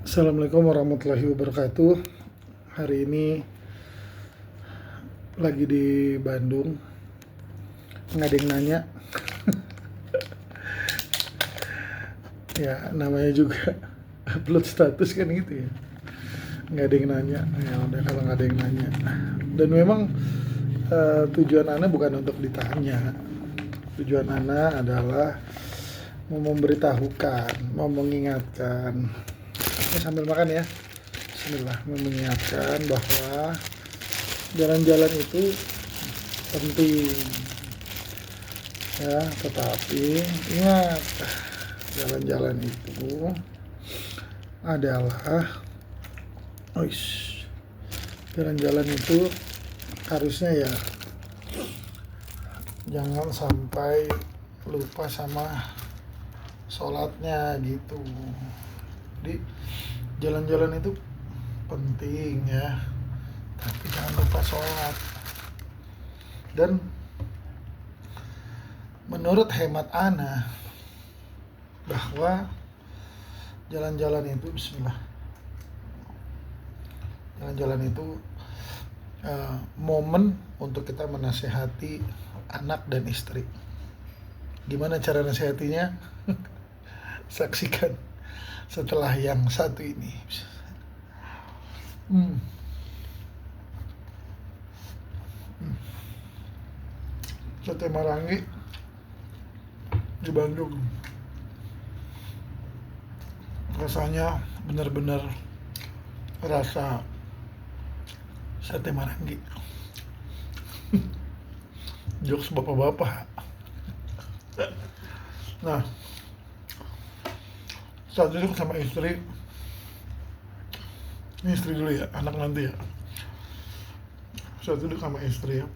Assalamualaikum warahmatullahi wabarakatuh. Hari ini lagi di Bandung. Nggak ada yang nanya. Ya namanya juga upload status kan gitu ya. Nggak ada yang nanya. Ya udah kalau nggak ada yang nanya. Dan memang tujuan Ana bukan untuk ditanya. Tujuan Ana adalah mau memberitahukan, mau mengingatkan. Ini sambil makan ya. Bismillah, mengingatkan bahwa jalan-jalan itu penting ya, tetapi ingat, jalan-jalan itu adalah jalan-jalan itu harusnya ya jangan sampai lupa sama sholatnya gitu. Jadi jalan-jalan itu penting ya, tapi jangan lupa sholat. Dan menurut hemat Ana bahwa jalan-jalan itu jalan-jalan itu momen untuk kita menasehati anak dan istri. Gimana cara nasihatinya? Saksikan setelah yang satu ini. Sate Marangi di Bandung. Rasanya benar-benar rasa sate Marangi. Jokes bapak-bapak. Nah, saat duduk sama istri, ini istri dulu ya, anak nanti ya. Saat duduk sama istri ya,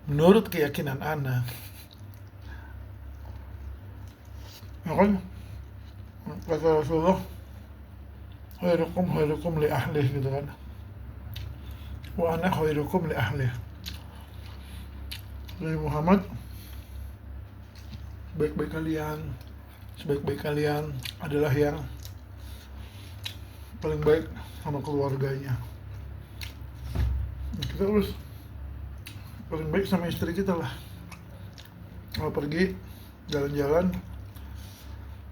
menurut keyakinan Ana, ya kan, kata Rasulullah, khairukum li ahlih gitu kan, wa ana khairukum li ahlih. Nabi Muhammad, sebaik-baik kalian adalah yang paling baik sama keluarganya. Kita harus paling baik sama istri kita lah. Kalau pergi jalan-jalan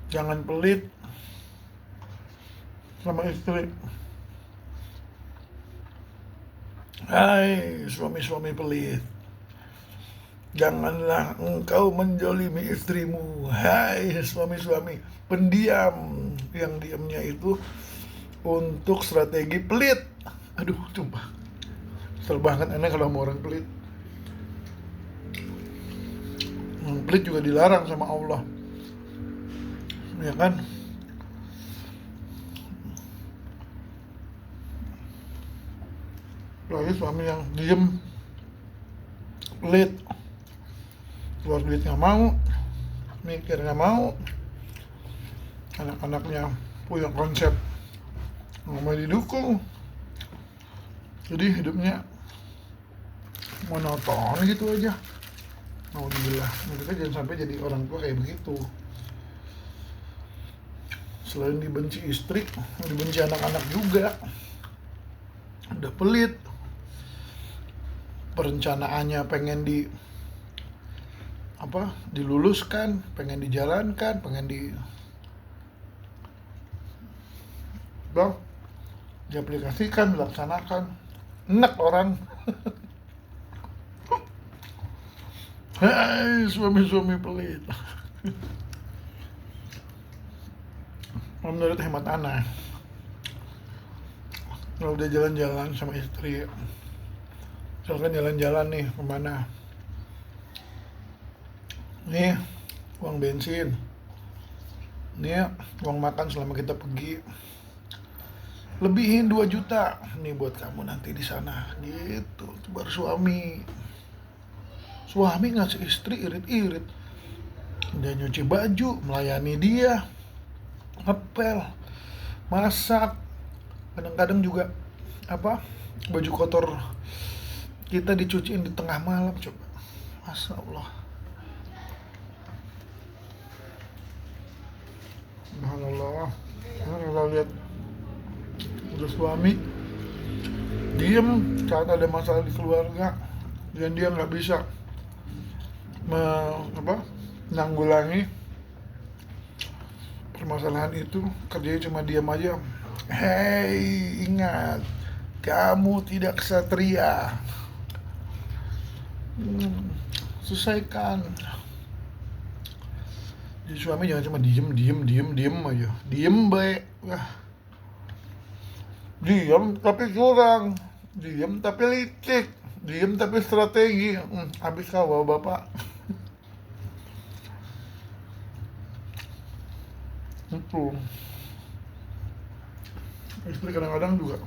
jangan pelit sama istri. Hai suami-suami pelit, janganlah engkau menjolimi istrimu. Hai suami-suami pendiam, yang diamnya itu untuk strategi pelit. Aduh, sumpah kesel banget enak kalau sama orang pelit. Pelit juga dilarang sama Allah, ya kan? Lagi suami yang diem, pelit, keluar duit nggak mau, mikir nggak mau, anak-anaknya punya konsep nggak mau didukung, jadi hidupnya monoton gitu aja. Alhamdulillah, mereka jangan sampai jadi orang tua kayak begitu. Selain dibenci istri, dibenci anak-anak juga. Udah pelit, perencanaannya pengen diluluskan, pengen dijalankan, pengen diaplikasikan, dilaksanakan. Enak orang. Hai suami-suami pelit. Menurut hemat Ana, kalau udah jalan-jalan sama istri, misalkan jalan-jalan nih kemana, nih uang bensin, nih uang makan selama kita pergi, lebihin 2 juta nih buat kamu nanti di sana gitu. Baru suami ngasih istri irit-irit, dia nyuci baju, melayani dia, ngepel, masak, kadang-kadang juga baju kotor kita dicuciin di tengah malam. Coba, Masya Allah. Subhanallah. suami diem saat ada masalah di keluarga dan dia nggak bisa menanggulangi permasalahan itu, kerjanya cuma diam aja. Hei, ingat, kamu tidak ksatria. Selesaikan. Jadi suami jangan cuma diem aja. Diem baik. Diem tapi curang. Diem tapi licik. Diem tapi strategi. Habis kau bapak. Itu. Istri kadang-kadang juga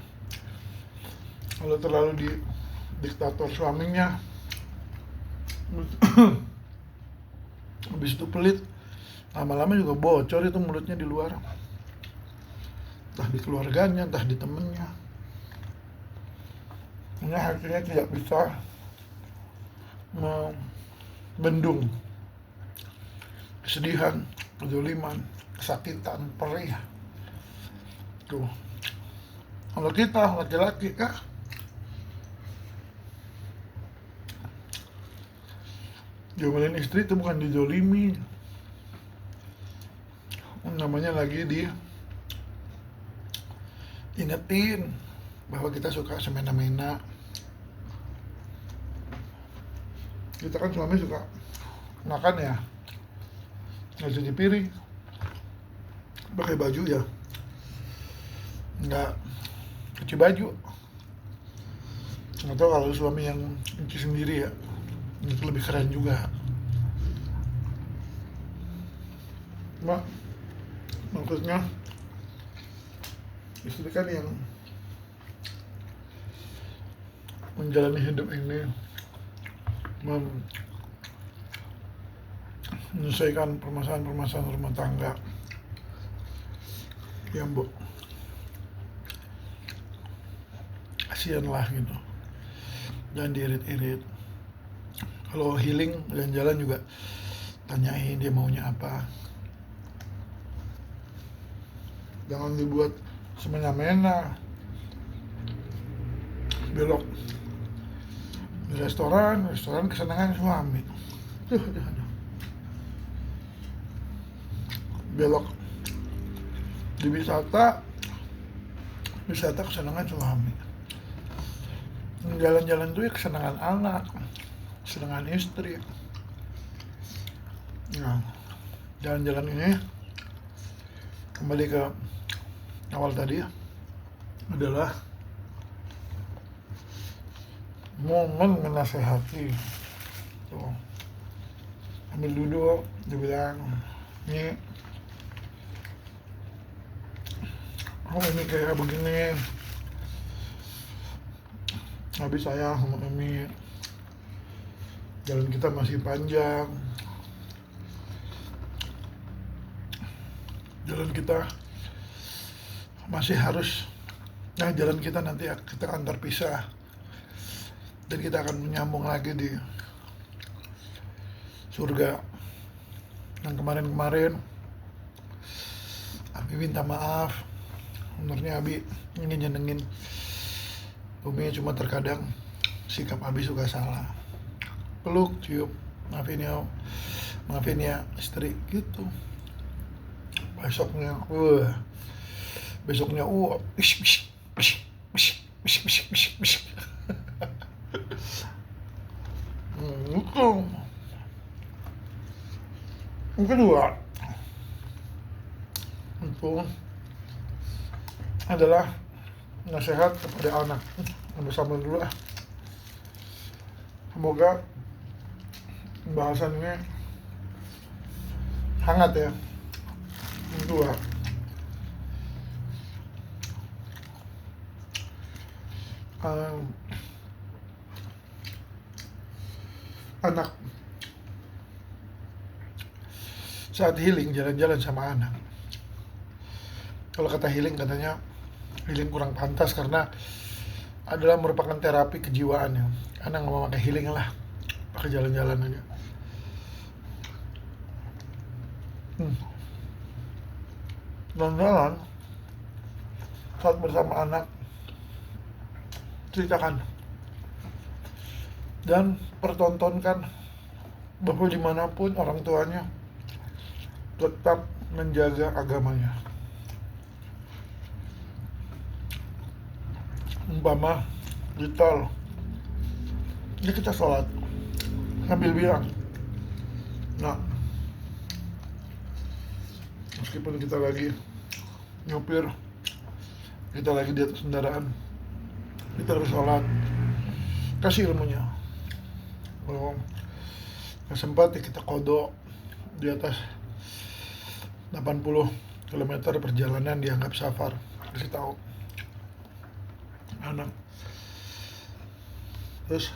kalau terlalu di diktator suaminya, habis itu pelit, lama-lama juga bocor itu mulutnya di luar, entah di keluarganya, entah di temennya. Ini akhirnya tidak bisa membendung kesedihan, kezaliman, kesakitan, perih. Tuh. Kalau kita laki-laki diomelin istri itu bukan dizolimi, namanya lagi ingetin bahwa kita suka semena-mena. Kita kan suami suka makan ya, nggak cuci piring, pakai baju ya nggak cuci baju. Atau kalau suami yang cuci sendiri ya, itu lebih keren juga. Maksudnya istri kan yang menjalani hidup ini, menyelesaikan permasalahan-permasalahan rumah tangga. Ya bu, kasihan lah gitu, jangan diirit-irit. Kalau healing jalan-jalan juga tanyain dia maunya apa, jangan dibuat semena-mena. Belok di restoran kesenangan suami, belok di wisata kesenangan suami. Jalan-jalan tuh ya kesenangan anak, kesenangan istri. Nah, jalan-jalan ini kembali ke awal tadi adalah momen menasehati. Tuh, ambil duduk, dibilang, ini kayak begini, habis saya sama Emi, jalan kita masih panjang, jalan kita masih harus, jalan kita nanti kita akan terpisah dan kita akan menyambung lagi di surga. Yang kemarin-kemarin Abi minta maaf, sebenarnya Abi ingin nyenengin Umi, cuma terkadang sikap Abi suka salah. Peluk, cium, maafin ya istri gitu. Besoknya itu. Yang kedua itu adalah nasihat kepada anak. Bersama dulu lah. Semoga pembahasannya hangat ya. Yang kedua, anak saat healing jalan-jalan sama anak. Kalau kata healing, katanya healing kurang pantas karena adalah merupakan terapi kejiwaan ya. Anak nggak mau pakai healing lah, pakai jalan-jalan aja. Jalan-jalan saat bersama anak ceritakan dan pertontonkan bahwa dimanapun orang tuanya tetap menjaga agamanya. Umpama di tol, ya kita sholat sambil bilang, nah, meskipun kita lagi nyopir, kita lagi di atas kendaraan, kita harus sholat. Kasih ilmunya. Kalau sempat ya kita kodok di atas 80 km perjalanan dianggap safar. Kasih tahu anak. Terus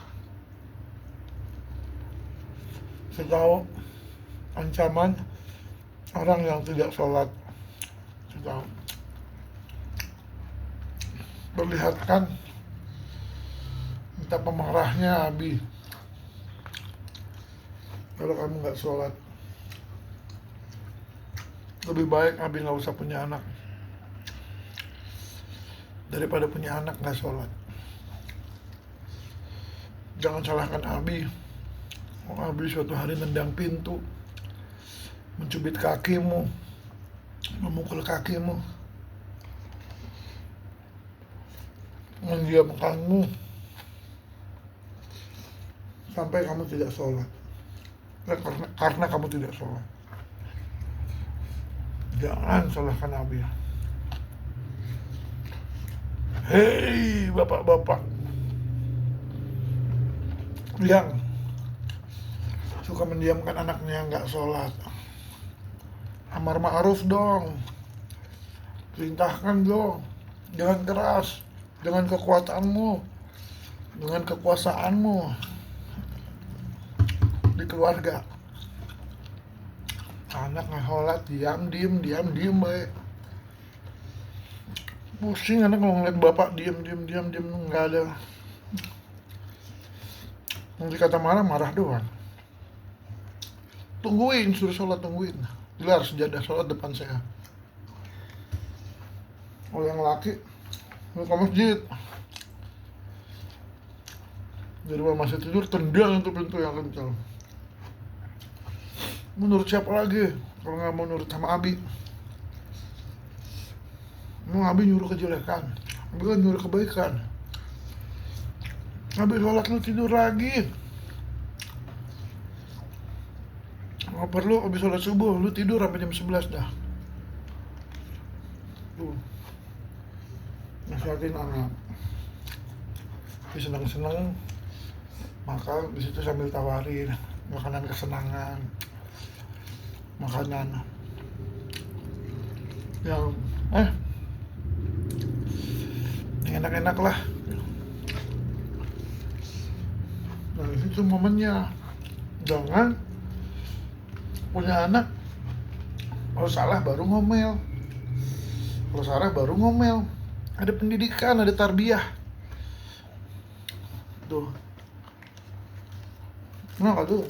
kasih tahu ancaman orang yang tidak sholat. Kasih tahu. Perlihatkan betapa marahnya Abi kalau kamu nggak sholat. Lebih baik Abi nggak usah punya anak daripada punya anak nggak sholat. Jangan salahkan Abi. Abi suatu hari nendang pintu, mencubit kakimu, memukul kakimu, mendiamkanmu sampai kamu tidak sholat. Karena kamu tidak sholat. Jangan salahkan Abi. Hei bapak-bapak yang suka mendiamkan anaknya yang nggak sholat, amar ma'ruf dong, perintahkan dong, jangan keras, dengan kekuatanmu, dengan kekuasaanmu di keluarga. Anak nggak sholat, diam baik. Pusing anak kalau ngeliat bapak diam, nggak ada. Nanti kata marah doang. Tungguin, suruh sholat, tungguin. Gelar sejadah sholat depan saya. Kalau yang laki, mau ke masjid. Jadi kalau masih tidur, tendang itu pintu yang kencang. Menurut siapa lagi kalau nggak mau nurut sama Abi? Mau Abi nyuruh kejelekan, Abi kan nyuruh kebaikan. Abi sholat lu tidur lagi. Kalau perlu Abi sholat subuh lu tidur sampai jam 11 dah. Tuh, nasihatin anak. Tapi senang-senang, maka disitu sambil tawarin makanan kesenangan, makanan yang enak-enak lah. Nah itu momennya. Jangan punya anak kalau salah baru ngomel, kalau salah baru ngomel. Ada pendidikan, ada tarbiyah tuh. Nah tuh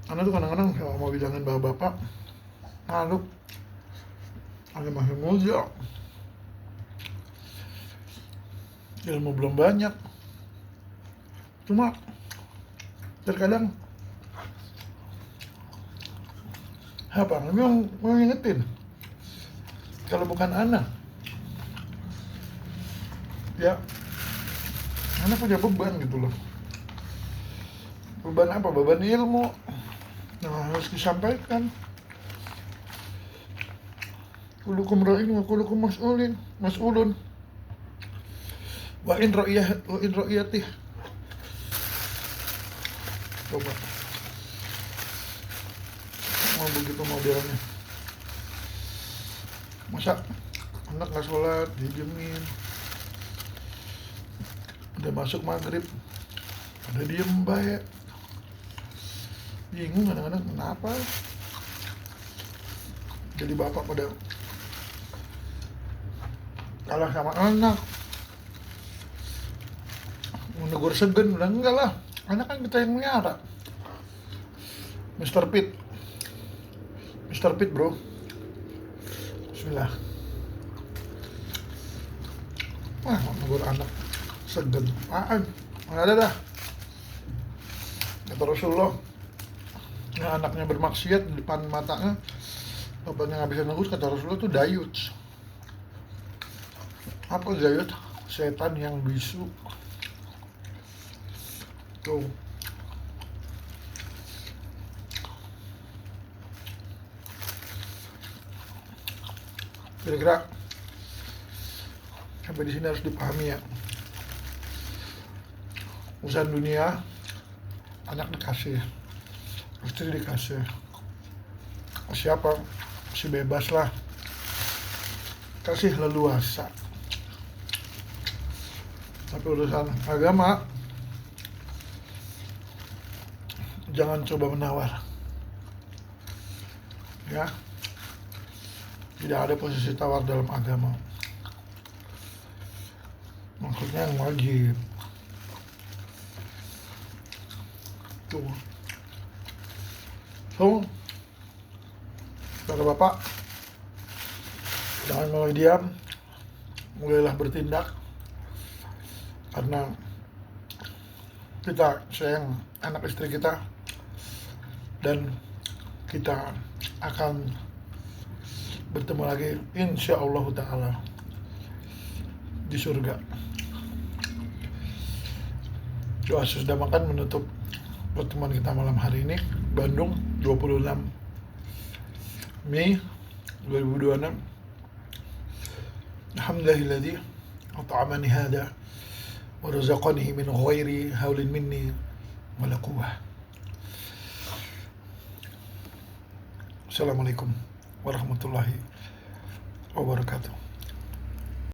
anak tuh kadang-kadang kalau mau bilangin bapak-bapak malu, ada masih muda, ilmu belum banyak. Cuma terkadang apa memang ngingetin kalau bukan anak ya, anak punya beban gitu loh. Beban apa? Beban ilmu. Nah harus disampaikan. Kulukum ra'in wa kulukum mas'ulun wa in ra'iyatih. Coba mau begitu modelnya. Masa anak gak sholat, didiemin. Udah masuk maghrib, udah diem baik. Bingung kadang-kadang kenapa. Jadi bapak pada kalah sama anak, menegur segen. Udah enggak lah, anak kan kita yang melihara. Mr. Pit bro. Bismillah. negur anak segan apaan, nggak ada dah. Kata Rasulullah, nah, anaknya bermaksiat di depan matanya, bapaknya nggak bisa negur, kata Rasulullah itu dayut. Apa dayut? Setan yang bisu. Tuh. Kira-kira sampai di sini harus dipahami ya. Urusan dunia, anak dikasih, istri dikasih, siapa masih bebas lah, kasih leluasa. Tapi urusan agama, jangan coba menawar. Ya, tidak ada posisi tawar dalam agama. Maksudnya yang wajib. Tuh. So, bapak-bapak, jangan mulai diam, mulailah bertindak. Karena kita sayang anak istri kita, dan kita akan bertemu lagi insya Allah ta'ala di surga. Doa sesudah makan menutup pertemuan kita malam hari ini. Bandung, 26 Mei 2026. Alhamdulillahilladzi at'amani hada wa razaqani min ghairi haulin minni wala quwwah. Assalamualaikum warahmatullahi wabarakatuh.